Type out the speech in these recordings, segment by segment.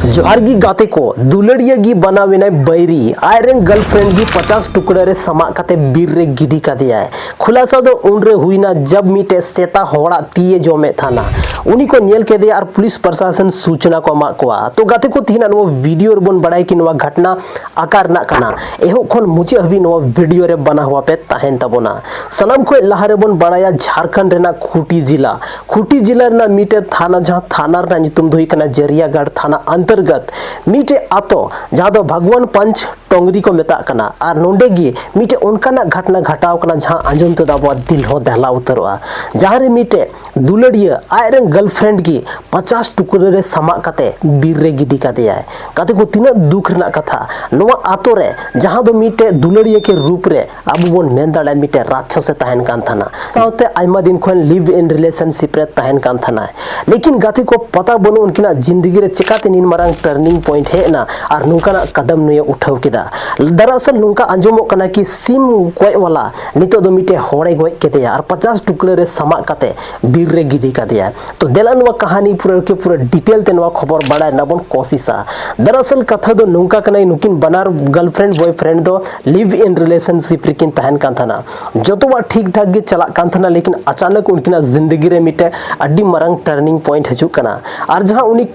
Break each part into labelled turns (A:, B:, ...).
A: जोहारगी गाते को दुलड़िया गी बनावेना बैरी आयरन गर्लफ्रेंड गी 50 टुकड़े रे समा काते बीर रे गिडी का दिया है। खुलासा दो उनरे हुईना जब मीटे सेता होड़ा तीये जोमे थाना उन्हीं को नेल के दिया और पुलिस प्रशासन सूचना को मा कोआ तो गाते को तीना नो वीडियो रे बन बड़ाई कि नो घटना आकार ना कना एहो खन मुझे हबी नो वीडियो रे बना हुआ पे तहन तबोना सनम को लहारे बन बड़ाया झारखंड रेना खूटी जिला ना मीटे थाना जहां थाना रे नितुम दोई कना जरियागढ़ थाना अंतर्गत मीटे आतो जहां दो भगवान पंच टोंगरी को मेता कना और नोंडे गी मीटे उनकाना घटना घटाव कना जहां अंजम तो दाबो दिल हो दहला उतरवा जहां रे मीटे दुलड़िया आयरन गर्लफ्रेंड की 50 टुकड़े रे समा काते बीर रे गिडी का दिया है काते को तीना दुख रना कथा नोवा आतो रे जहां दो मीटे दुलड़िया के रूप रे आबु बोन मेन दाड़ा मीटे राक्षस से तहन कान थाना साउते आइमा दिन खन लिव इन रिलेशनशिप रे तहन कान थाना लेकिन गाते को पता बनो उनकिना जिंदगी रे चिकाते निन मारंग टर्निंग पॉइंट है ना और नुकाना कदम नुए उठाव किदा दरअसल नुका अंजमो कना कि सिम कोय वाला नितो दो मीटे होड़े गोय केदिया और 50 टुकड़े रे समा काते बीर रे गिडी का दिया तो देलन वा कहानी पूरा डिटेल ते नवा खबर बड़ा नबन कोशिशा दरअसल कथा दो नुका कना नुकिन बनार गर्लफ्रेंड बॉयफ्रेंड दो लिव इन रिलेशनशिप रिकिन तहन कान थाना जतोवा ठीक ठाक गे चला कान थाना लेकिन अचानक उनकिना जिंदगी रे मीटे अड्डी मरंग टर्निंग पॉइंट हजू कना और जहां उनी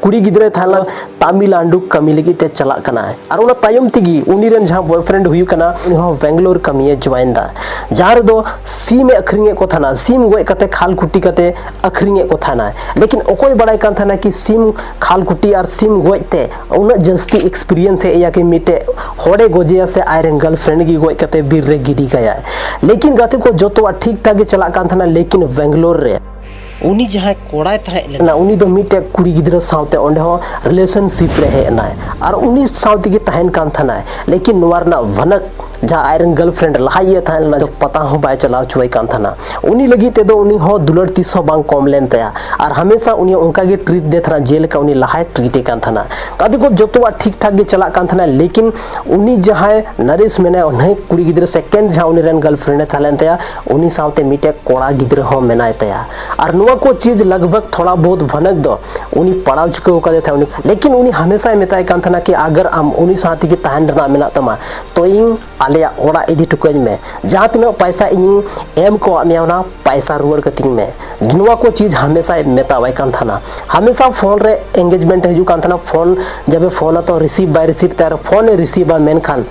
A: कुड़ी गिद्रे थाला तमिलनाडु कमी लगी ते चला कना है और उना तायम तिगी उनी रेन जहां बॉयफ्रेंड हुई कना उनी हो बेंगलोर कमिए ज्वाइन दा जार दो सीम अखरिंगे को थाना सीम गोय कते खाल कुटी कते अखरिंगे को थाना है लेकिन ओकोय बड़ाई कान थाना कि सीम खाल कुटी और सीम गोय ते उना जस्ती एक्सपीरियंस है या कि मीटे होड़े गोजिया से आयरन गर्लफ्रेंड की गोय कते बीर रे गिडी गया है लेकिन गाते को जोतो ठीक ठाक चला कान थाना लेकिन बेंगलोर रे उनी जहां कोड़ाय थाहे लेना उनी दो मीटे कुड़ी गिद्रा सावते ओंडे हो रिलेशनशिप रे हेना और उनी सावते की तहन कान थाना है लेकिन नवारना भनक जहां आयरन गर्लफ्रेंड लहाइए थाहे ना जो पता हो बाय चलाव चुई कान थाना उनी लगी ते दो उनी हो दुलड़ 300 बांग कम लेन तया और हमेशा उनी उनका के ट्रीट दे थाना जेल का उनी लहाय ट्रीट कान थाना कदी को जोतोवा ठीक ठाक गे चला कान थाना लेकिन उनी जहां नरेश मेने उन्हें कुड़ी गिद्रा सेकंड जहां उनी रेन गर्लफ्रेंड थालेन तया उनी सावते मीटे कोड़ा गिद्रा हो मेनाय तया और को चीज लगभग थोड़ा बहुत भनक दो उनी पढ़ाव चुके हो कदे था उनी लेकिन उनी हमेशा मेताय कान थाना कि अगर आम उनी साथी की तहन रना मेना तमा तो इन आलिया ओड़ा इदी टुकन में जहां तिना पैसा इन एम को आमियाना पैसा रुवर कतिंग में नुवा को चीज हमेशा मेतावाय कान थाना हमेशा फोन रे एंगेजमेंट हजू कान थाना फोन जब फोन तो रिसीव बाय रिसीव तार फोन रिसीव मेन खान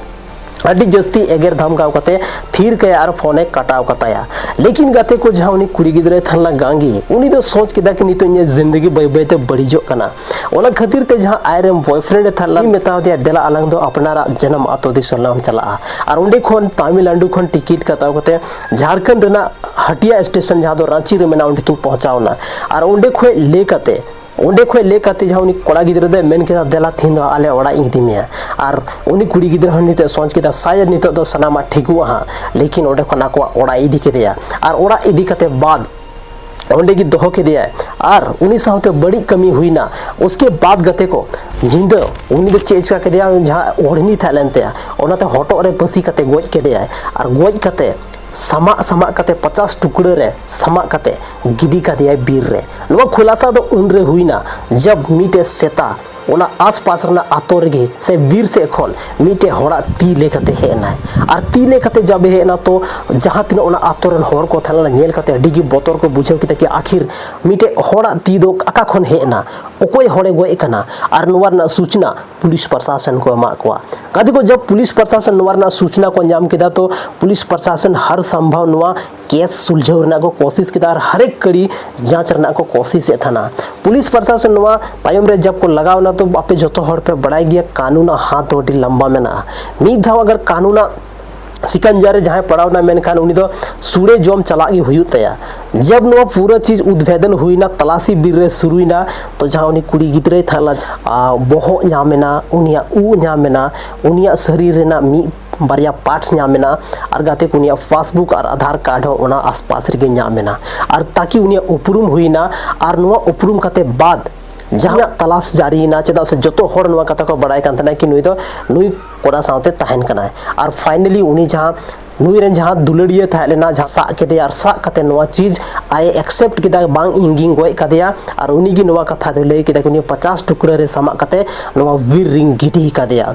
A: अड्डी जस्ती एगेर धमकाव कते थीर के और फोने कटाव कताया लेकिन गाते को जहां उनी कुड़ी गिद्रे थाला गांगी उनी तो सोच किदा कि नितो इन जिंदगी बय बय ते बड़ीजो कना ओना खातिर ते जहां आयरन बॉयफ्रेंड थाला मेताव दिया देला अलंग दो अपनारा जन्म आतो दिसलम चला और उंडे खोन तमिलनाडु खोन टिकट कताव कते झारखंड रेना हटिया स्टेशन जहां दो रांची रे मेना उंडे किन पहुंचावना और उंडे खोय ले कते उंडे खोय ले काते जहां उनी कोड़ा गिद्रा दे मेन के देला थिन दो आले ओड़ा इदी में और उनी कुड़ी गिद्रा हन निते सोच के शायद नितो दो सनामा ठीकु हा लेकिन ओडे कोना को ओड़ा इदी के दिया और ओड़ा इदी कते बाद ओंडे की दोहो के दिया और उनी साहते बड़ी कमी हुई ना उसके बाद गते को जिंद उनी दो चेज का के दिया जहां ओढ़नी थालेंते ओनाते हटो रे पसी कते गोज के दिया और गोज कते समा कते 50 टुकड़े रे समा कते गिडी का दिया बीर रे नो खुलासा दो उन रे हुई ना जब मीटे सेता ओना आसपास रना आतो रेगे से बीर से खोन मीटे होड़ा ती लेकते हेना और ती लेकते जब हेना तो जहां तिन ओना आतो रन होड़ को थाला नेल कते डिगी बोतर को बुझेव किते कि आखिर मीटे होड़ा ती दो आका खोन हेना ओकोय होड़े गोय कना और नवारना सूचना पुलिस प्रशासन को मा कोआ कदी को जब पुलिस प्रशासन नवारना सूचना को अंजाम किदा तो पुलिस प्रशासन हर संभव नवा केस सुलझाव रना को कोशिश किदा और हर एक कड़ी जांच रना को कोशिश थाना पुलिस प्रशासन नवा तायम रे जब को लगाव ना तो आपे जतो हड़ पे बड़ाई गया कानूना हाथ ओडी लंबा मेना मीद धाव अगर कानूना सिकंजर जहां पड़ाव ना मेन खान उनी दो सूड़े जोम चलागी हुई तया जब नो पूरा चीज उद्भेदन हुई ना तलाशी बीर रे शुरू ना तो जहां उनी कुड़ी गिद्रे थाला बोहो न्यामेना उनिया उ न्यामेना उनिया शरीर रेना मी बारिया पार्ट्स न्यामेना और गाते को उनिया पासबुक और आधार कार्ड हो ओना आसपास रे न्यामेना और ताकि उनिया उपरुम हुई ना और नो उपरुम कते बाद जहां तलाश जारी ना चेदा से जतो होड़ कथा को बड़ाई कान कि नुई तो नुई कोड़ा सावते तहन कना और फाइनली उनी जहां नुई रेन जहां दुलड़िया था लेना जहां सा केदे यार सा कते नवा चीज आए एक्सेप्ट किदा बांग इंगिंग गोय कदेया और उनी गी नवा कथा दे लay किदा कुनी 50 टुकड़े रे समा कते नवा वीर रिंग गिडी कदेया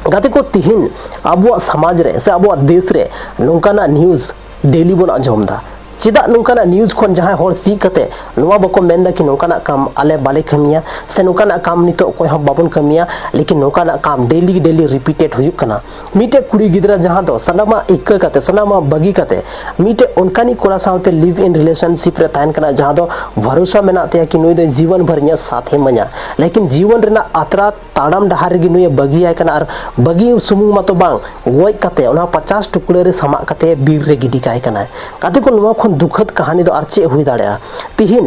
A: गाते को तिहिन अब समाज रे से अब देश रे नोंकाना न्यूज़ डेली बन आजमदा चेदा नोंकाना न्यूज़ खन जहां हर सी कते नवा बको मेंदा कि नोंकाना काम आले बाले कमिया से नोंकाना काम नितो कोई हम बाबन कमिया लेकिन नोंकाना काम डेली डेली रिपीटेड हुयुक कना मीटे कुड़ी गिदरा जहां दो सनामा इक्क कते सनामा बगी कते मीटे उनकानी कोड़ा साउते लिव इन रिलेशनशिप रे ताहन कना जहां दो भरोसा मेनाते कि नुई दो जीवन भर nya साथे म냐 लेकिन जीवन रेना आत्रा ताड़ाम डहार गी नुई बगी आय कना और बगी सुमुंग मातो बांग गोय कते उना 50 टुकड़े रे समा कते बीर रे गिडी काय कना काते को नवा दुखद कहानी दो आरचे हुई दाड़ा तिहिन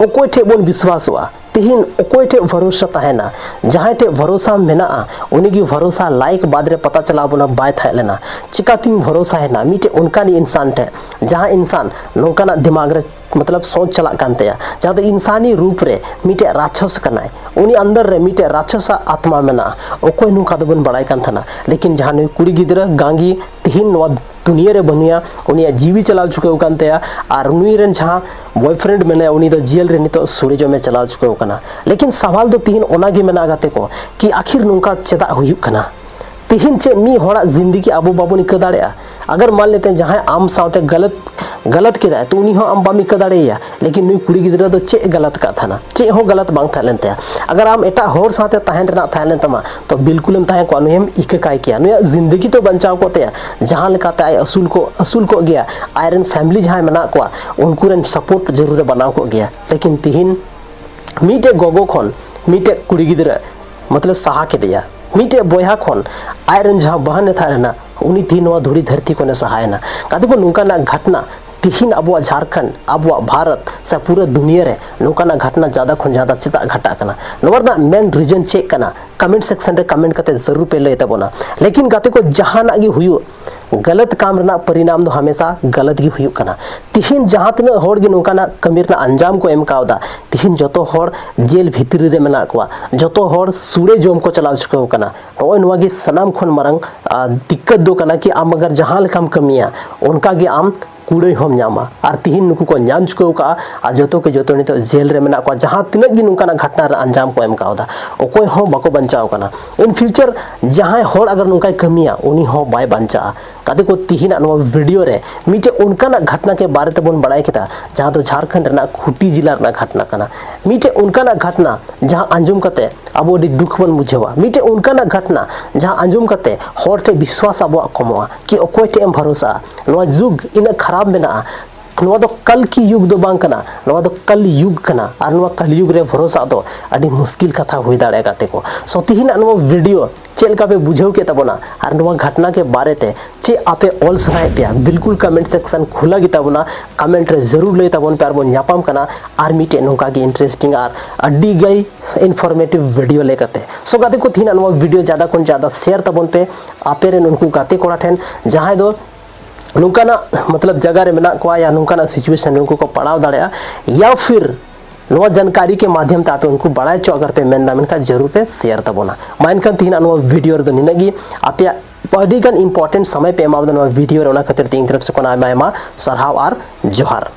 A: ओकोय ठे बोन विश्वासवा तिहिन ओकोय ठे भरोसा तहना जहां ठे भरोसा मेना उनी गी भरोसा लाइक बाद रे पता चला बना बाय था लेना चिकातिंग भरोसा है ना मीटे उनकानी इंसान ठे जहां इंसान नोंकाना दिमाग रे मतलब सोच चला कानते जहां तो इंसानी रूप रे मीटे राक्षस कनाय उनी अंदर रे मीटे राक्षस आत्मा मेना ओकोय नुका दो बन बड़ाई कान थना लेकिन जहां नुई कुड़ी गिदरा गांगी तिहिन नवा दुनिया रे बनिया उनी जीवी चलाव चुके कानते और नुई रेन जहां बॉयफ्रेंड मेने उनी दो जेल रे नितो सुरेजो में चलाव चुके कना लेकिन सवाल दो तिहिन ओना गे मेना गाते को कि आखिर नुका चेदा हुयुक कना तिहिन चे मी होड़ा जिंदगी आबो बाबू इक दाड़ेया अगर मान लेते हैं जहां आम साउते गलत किदा तो उनी हो आम बामी कदाड़ेया लेकिन नुई कुड़ी गिदरा दो चे गलत का था ना चे हो गलत बांग था लेनते अगर आम एटा होर साथे ताहन रेना था लेन तमा तो बिल्कुल ताहन को नुयम इक काय किया नुया जिंदगी तो बंचाव कोते जहां लेकाते आय असूल को गया आयरन फैमिली जहां मेना को उनको रेन सपोर्ट जरूर बनाव को गया लेकिन तिहिन मीटे गोगो खन मीटे कुड़ी गिदरा मतलब सहा के दिया मीटे बोया खन आयरन जहां बहन था ना उनी तीन नवा धुड़ी धरती को ने सहायना कादो को नुकाना घटना तिहिन अब झारखंड अब भारत से पूरे दुनिया रे नुकाना घटना ज्यादा खन ज्यादा चिता घटा कना नवरना मेन रीजन चेक कना कमेंट सेक्शन रे कमेंट कते जरूर पे लय तबोना लेकिन गाते को जहाना गी हुयो गलत काम रना परिणाम दो हमेशा गलत गी हुयो कना तिहिन जहां तने होड़ गी नुकाना कमी रना अंजाम को एम कावदा तिहिन जतो होड़ जेल भितरी रे मेना कोआ जतो होड़ सुड़े जोम को चलाव चुके कना ओय नवा गी सनाम खन मारंग दिक्कत दो कना कि आम अगर जहां लेकाम कमिया उनका गे आम कूड़े हम नामा और तिहिन नुकु को नाम चुके का आ जतो के जतो नितो जेल रे मेना को जहां तिनक गी नुकाना घटना रे अंजाम को एम कावदा ओकोय हो बाको बंचाव कना इन फ्यूचर जहां होड़ अगर नुकाय कमिया उनी हो बाय बंचा कादे को तिहिन नो वीडियो रे मीटे उनकाना घटना के बारे ते बोन बड़ाई केता जहां तो झारखंड रेना खुटी जिला रेना घटना कना मीटे उनकाना घटना जहां अंजुम कते अब डी दुख बन बुझेवा मीटे उनकाना घटना जहां अंजुम कते होड़ ते विश्वास अब कमवा कि ओकोय ते एम भरोसा नो जुग इन खराब मेना नवा दो कल की युग दो बांग कना नवा दो कल युग कना और नवा कल युग रे भरोसा दो अडी मुश्किल कथा हुई दाड़े गाते को सो तिहिन नो वीडियो चेल का पे बुझाव के तबोना और नवा घटना के बारे ते चे आपे ऑल सनाय पे बिल्कुल कमेंट सेक्शन खुला गी तबोना कमेंट रे जरूर ले तबोन पे बो न्यापाम कना आर मीटे नोका की इंटरेस्टिंग और अड्डी गई इन्फॉर्मेटिव वीडियो लेकते सो गाते को तिहिन नो वीडियो ज्यादा कोन ज्यादा शेयर तबोन पे आपे रे उनको गाते कोड़ा ठेन जहां दो नुकाना मतलब जगह रे मेना को या नुकाना सिचुएशन उनको को पड़ाव दाड़या या फिर नवा जानकारी के माध्यम ते आपे उनको बड़ाई चो अगर पे मेनदा मेनका जरूर पे शेयर तबोना माइनकन तिहिन नवा वीडियो रे दो निनगी आपे अडिगन इंपोर्टेंट समय पे एमावदा नवा वीडियो रे ओना खातिर तीन तरफ से कोना आयमा सरहाव आर जोहार।